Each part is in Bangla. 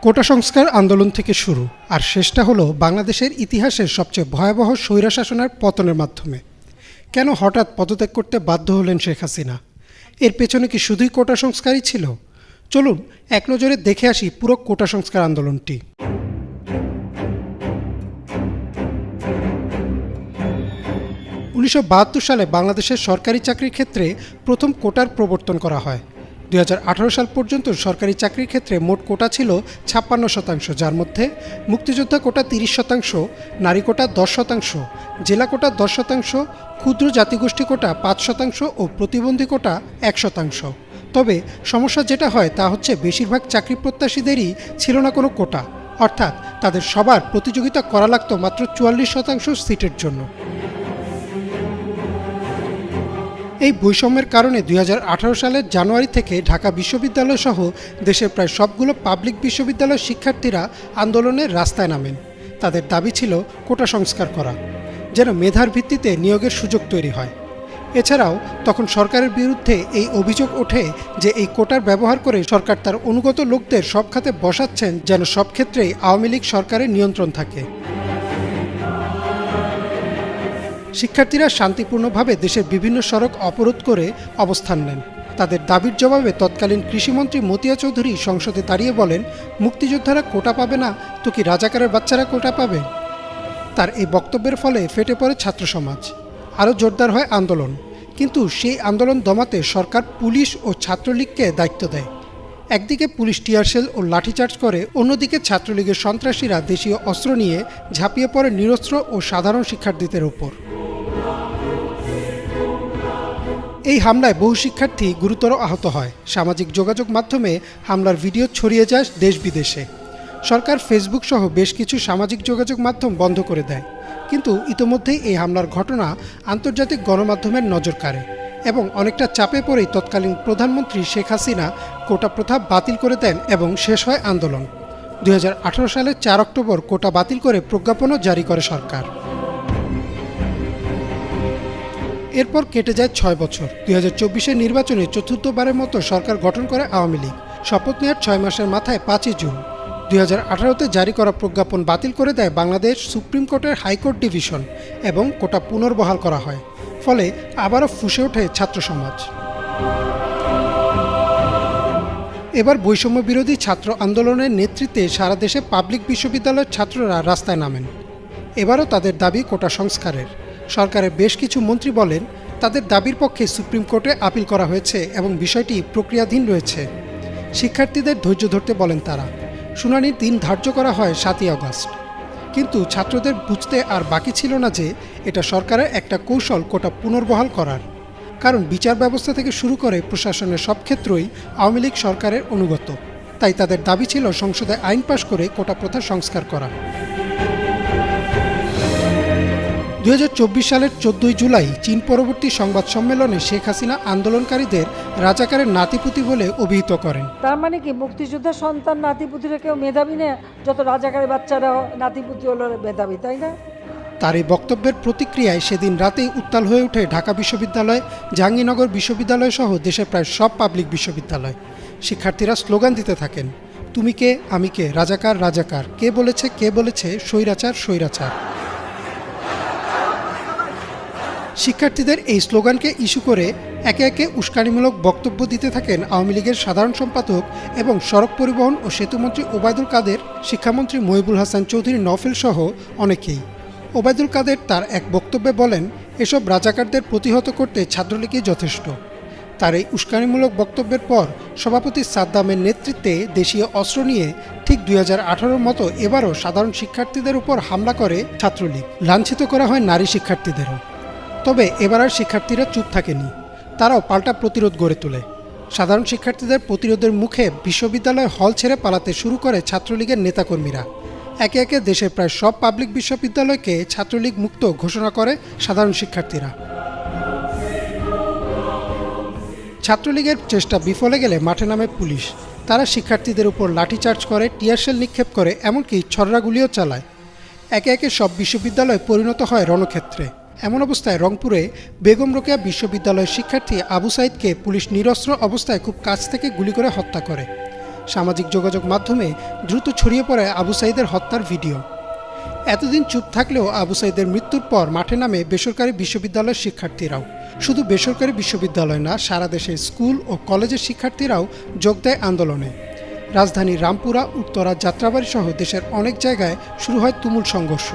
কোটা সংস্কার আন্দোলন থেকে শুরু আর শেষটা হলো বাংলাদেশের ইতিহাসের সবচেয়ে ভয়াবহ স্বৈরশাসনের পতনের মাধ্যমে। কেন হঠাৎ পদত্যাগ করতে বাধ্য হলেন শেখ হাসিনা? এর পেছনে কি শুধুই কোটা সংস্কারই ছিল? চলুন এক নজরে দেখে আসি পুরো কোটা সংস্কার আন্দোলনটি। 1972 সালে বাংলাদেশের সরকারি চাকরির ক্ষেত্রে প্রথম কোটার প্রবর্তন করা হয়। 2018 সাল পর্যন্ত সরকারি চাকরির ক্ষেত্রে মোট কোটা ছিল 56%, যার মধ্যে মুক্তিযোদ্ধা কোটা 30%, নারী কোটা 10%, জেলা কোটা 10%, ক্ষুদ্র জাতিগোষ্ঠী কোটা 5% ও প্রতিবন্ধী কোটা 1%। তবে সমস্যা যেটা হয় তা হচ্ছে বেশিরভাগ চাকরি প্রত্যাশীদেরই ছিল না কোনো কোটা, অর্থাৎ তাদের সবার প্রতিযোগিতা করা লাগত মাত্র 44% সিটের জন্য। এই বৈষম্যের কারণে 2018 সালের জানুয়ারি থেকে ঢাকা বিশ্ববিদ্যালয় সহ দেশের প্রায় সবগুলো পাবলিক বিশ্ববিদ্যালয়ের শিক্ষার্থীরা আন্দোলনের রাস্তায় নামেন। তাদের দাবি ছিল কোটা সংস্কার করা, যেন মেধার ভিত্তিতে নিয়োগের সুযোগ তৈরি হয়। এছাড়াও তখন সরকারের বিরুদ্ধে এই অভিযোগ ওঠে যে এই কোটার ব্যবহার করে সরকার তার অনুগত লোকদের সব খাতে বসাচ্ছেন, যেন সব ক্ষেত্রেই আওয়ামী লীগ সরকারের নিয়ন্ত্রণ থাকে। শিক্ষার্থীরা শান্তিপূর্ণভাবে দেশের বিভিন্ন সড়ক অবরোধ করে অবস্থান নেন। তাদের দাবির জবাবে তৎকালীন কৃষিমন্ত্রী মতিয়া চৌধুরী সংসদে দাঁড়িয়ে বলেন, মুক্তিযোদ্ধারা কোটা পাবে না তো কি রাজাকারের বাচ্চারা কোটা পাবে? তার এই বক্তব্যের ফলে ফেটে পড়ে ছাত্র সমাজ, আরও জোরদার হয় আন্দোলন। কিন্তু সেই আন্দোলন দমাতে সরকার পুলিশ ও ছাত্রলীগকে দায়িত্ব দেয়। একদিকে পুলিশ টিয়ারশেল ও লাঠিচার্জ করে, অন্যদিকে ছাত্রলীগের সন্ত্রাসীরা দেশীয় অস্ত্র নিয়ে ঝাঁপিয়ে পড়ে নিরস্ত্র ও সাধারণ শিক্ষার্থীদের ওপর। এই হামলায় বহু শিক্ষার্থী গুরুতর আহত হয়। সামাজিক যোগাযোগ মাধ্যমে হামলার ভিডিও ছড়িয়ে যায় দেশ বিদেশে। সরকার ফেসবুক সহ বেশ কিছু সামাজিক যোগাযোগ মাধ্যম বন্ধ করে দেয়। কিন্তু ইতোমধ্যেই এই হামলার ঘটনা আন্তর্জাতিক গণমাধ্যমের নজর কাড়ে এবং অনেকটা চাপে পড়েই তৎকালীন প্রধানমন্ত্রী শেখ হাসিনা কোটা প্রথা বাতিল করে দেন এবং শেষ হয় আন্দোলন। 2018 সালের 4 অক্টোবর কোটা বাতিল করে প্রজ্ঞাপনও জারি করে সরকার। এরপর কেটে যায় 6 বছর। 2024-এর নির্বাচনে চতুর্থবারের মতো সরকার গঠন করে আওয়ামী লীগ। শপথ নেওয়ার 6 মাসের মাথায় 5 জুন 2018-তে জারি করা প্রজ্ঞাপন বাতিল করে দেয় বাংলাদেশ সুপ্রিম কোর্টের হাইকোর্ট ডিভিশন এবং কোটা পুনর্বহাল করা হয়। ফলে আবারও ফুঁসে ওঠে ছাত্র সমাজ। এবার বৈষম্য বিরোধী ছাত্র আন্দোলনের নেতৃত্বে সারা দেশে পাবলিক বিশ্ববিদ্যালয়ের ছাত্ররা রাস্তায় নামেন। এবারও তাদের দাবি কোটা সংস্কারের। সরকারের বেশ কিছু মন্ত্রী বলেন, তাদের দাবির পক্ষে সুপ্রিম কোর্টে আপিল করা হয়েছে এবং বিষয়টি প্রক্রিয়াধীন রয়েছে। শিক্ষার্থীদের ধৈর্য ধরতে বলেন তারা। শুনানির দিন ধার্য করা হয় 7ই আগস্ট। কিন্তু ছাত্রদের বুঝতে আর বাকি ছিল না যে এটা সরকারের একটা কৌশল কোটা পুনর্বহাল করার। কারণ বিচার ব্যবস্থা থেকে শুরু করে প্রশাসনের সব ক্ষেত্রই আওয়ামী লীগ সরকারের অনুগত। তাই তাদের দাবি ছিল সংসদে আইন পাশ করে কোটা প্রথা সংস্কার করা। 2024 সালের 14 জুলাই চীন পরবর্তী সংবাদ সম্মেলনে শেখ হাসিনা আন্দোলনকারীদের রাজাকারের নাতিপুতি বলে অভিহিত করেন। তার মানে কি মুক্তিযোদ্ধার সন্তান নাতিপুতিরা কেউ মেধাবী না? যত রাজাকারের বাচ্চারা নাতিপুতি হলো মেধাবী, তাই না? তার এই বক্তব্যের প্রতিক্রিয়ায় সেদিন রাতেই উত্তাল হয়ে ওঠে ঢাকা বিশ্ববিদ্যালয়, জাহাঙ্গীরনগর বিশ্ববিদ্যালয় সহ দেশের প্রায় সব পাবলিক বিশ্ববিদ্যালয়। শিক্ষার্থীরা স্লোগান দিতে থাকেন, তুমি কে আমি কে, রাজাকার রাজাকার, কে বলেছে স্বৈরাচার স্বৈরাচার। শিক্ষার্থীদের এই স্লোগানকে ইস্যু করে একে একে উস্কানিমূলক বক্তব্য দিতে থাকেন আওয়ামী লীগের সাধারণ সম্পাদক এবং সড়ক পরিবহন ও সেতুমন্ত্রী ওবায়দুল কাদের, শিক্ষামন্ত্রী মহিবুল হাসান চৌধুরী নফেল সহ অনেকেই। ওবায়দুল কাদের তার এক বক্তব্যে বলেন, এসব রাজাকারদের প্রতিহত করতে ছাত্রলীগই যথেষ্ট। তার এই উস্কানিমূলক বক্তব্যের পর সভাপতি সাদ্দামের নেতৃত্বে দেশীয় অস্ত্র নিয়ে ঠিক 2018-র মতো এবারও সাধারণ শিক্ষার্থীদের উপর হামলা করে ছাত্রলীগ। লাঞ্ছিত করা হয় নারী শিক্ষার্থীদেরও। তবে এবার আর শিক্ষার্থীরা চুপ থাকেনি, তারাও পাল্টা প্রতিরোধ গড়ে তোলে। সাধারণ শিক্ষার্থীদের প্রতিরোধের মুখে বিশ্ববিদ্যালয় হল ছেড়ে পালাতে শুরু করে ছাত্রলীগের নেতাকর্মীরা। একে একে দেশের প্রায় সব পাবলিক বিশ্ববিদ্যালয়কে ছাত্রলীগ মুক্ত ঘোষণা করে সাধারণ শিক্ষার্থীরা। ছাত্রলীগের চেষ্টা বিফলে গেলে মাঠে নামে পুলিশ। তারা শিক্ষার্থীদের উপর লাঠিচার্জ করে, টিয়ারশেল নিক্ষেপ করে, এমনকি ছররাগুলিও চালায়। একে একে সব বিশ্ববিদ্যালয় পরিণত হয় রণক্ষেত্রে। এমন অবস্থায় রংপুরে বেগম রোকেয়া বিশ্ববিদ্যালয়ের শিক্ষার্থী আবু সাইদকে পুলিশ নিরস্ত্র অবস্থায় খুব কাছ থেকে গুলি করে হত্যা করে। সামাজিক যোগাযোগ মাধ্যমে দ্রুত ছড়িয়ে পড়ে আবু সাঈদের হত্যার ভিডিও। এতদিন চুপ থাকলেও আবু সাঈদের মৃত্যুর পর মাঠে নামে বেসরকারি বিশ্ববিদ্যালয়ের শিক্ষার্থীরাও। শুধু বেসরকারি বিশ্ববিদ্যালয় না, সারা দেশের স্কুল ও কলেজের শিক্ষার্থীরাও যোগ দেয় আন্দোলনে। রাজধানী রামপুরা, উত্তরা, যাত্রাবাড়ি সহ দেশের অনেক জায়গায় শুরু হয় তুমুল সংঘর্ষ।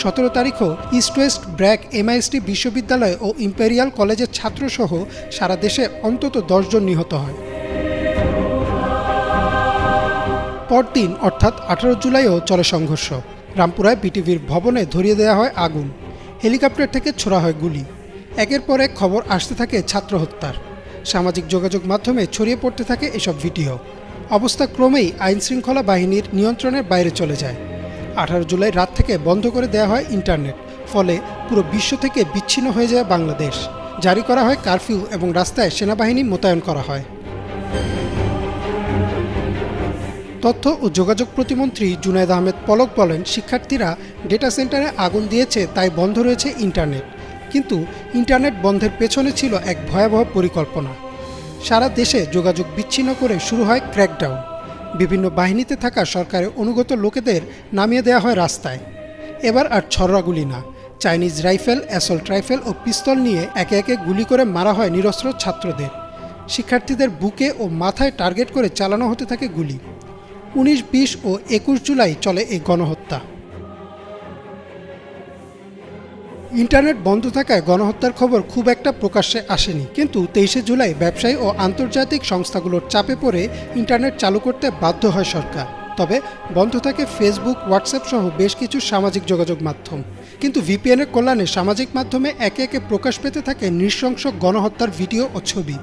17 তারিখও ইস্ট ওয়েস্ট, ব্র্যাক, MIST বিশ্ববিদ্যালয় ও ইম্পেরিয়াল কলেজের ছাত্রসহ সারা দেশে অন্তত 10 জন নিহত হয়। পরদিন অর্থাৎ 18 জুলাইও চলে সংঘর্ষ। রামপুরায় বিটিভির ভবনে ধরিয়ে দেওয়া হয় আগুন, হেলিকপ্টার থেকে ছোড়া হয় গুলি। একের পর এক খবর আসতে থাকে ছাত্র হত্যার। সামাজিক যোগাযোগ মাধ্যমে ছড়িয়ে পড়তে থাকে এসব ভিডিও। অবস্থা ক্রমেই আইনশৃঙ্খলা বাহিনীর নিয়ন্ত্রণের বাইরে চলে যায়। 18 জুলাই রাত থেকে বন্ধ করে দেওয়া হয় ইন্টারনেট, ফলে পুরো বিশ্ব থেকে বিচ্ছিন্ন হয়ে যায় বাংলাদেশ। জারি করা হয় কারফিউ এবং রাস্তায় সেনাবাহিনী মোতায়েন করা হয়। তথ্য ও যোগাযোগ প্রতিমন্ত্রী জুনায়েদ আহমেদ পলক বলেন, শিক্ষার্থীরা ডেটা সেন্টারে আগুন দিয়েছে তাই বন্ধ রয়েছে ইন্টারনেট। কিন্তু ইন্টারনেট বন্ধের পেছনে ছিল এক ভয়াবহ পরিকল্পনা। সারা দেশে যোগাযোগ বিচ্ছিন্ন করে শুরু হয় ক্র্যাকডাউন। বিভিন্ন বাহিনীতে থাকা সরকারের অনুগত লোকেদের নামিয়ে দেওয়া হয় রাস্তায়। এবার আর ছররাগুলি না, চাইনিজ রাইফেল, অ্যাসল্ট রাইফেল ও পিস্তল নিয়ে একে একে গুলি করে মারা হয় নিরস্ত্র ছাত্রদের। শিক্ষার্থীদের বুকে ও মাথায় টার্গেট করে চালানো হতে থাকে গুলি। 19, 20 ও 21 জুলাই চলে এই গণহত্যা। ইন্টারনেট বন্ধ থাকায় গণহত্যার খবর খুব একটা প্রকাশ্যে আসেনি, কিন্তু 23 জুলাই ব্যবসায়ী ও আন্তর্জাতিক সংস্থাগুলোর চাপে পড়ে ইন্টারনেট চালু করতে বাধ্য হয় সরকার। তবে বন্ধ থাকে ফেসবুক, হোয়াটসঅ্যাপ সহ বেশ কিছু সামাজিক যোগাযোগ মাধ্যম। কিন্তু VPN-এর কল্যাণে সামাজিক মাধ্যমে একে একে প্রকাশ পেতে থাকে নৃশংস গণহত্যার ভিডিও ও ছবি।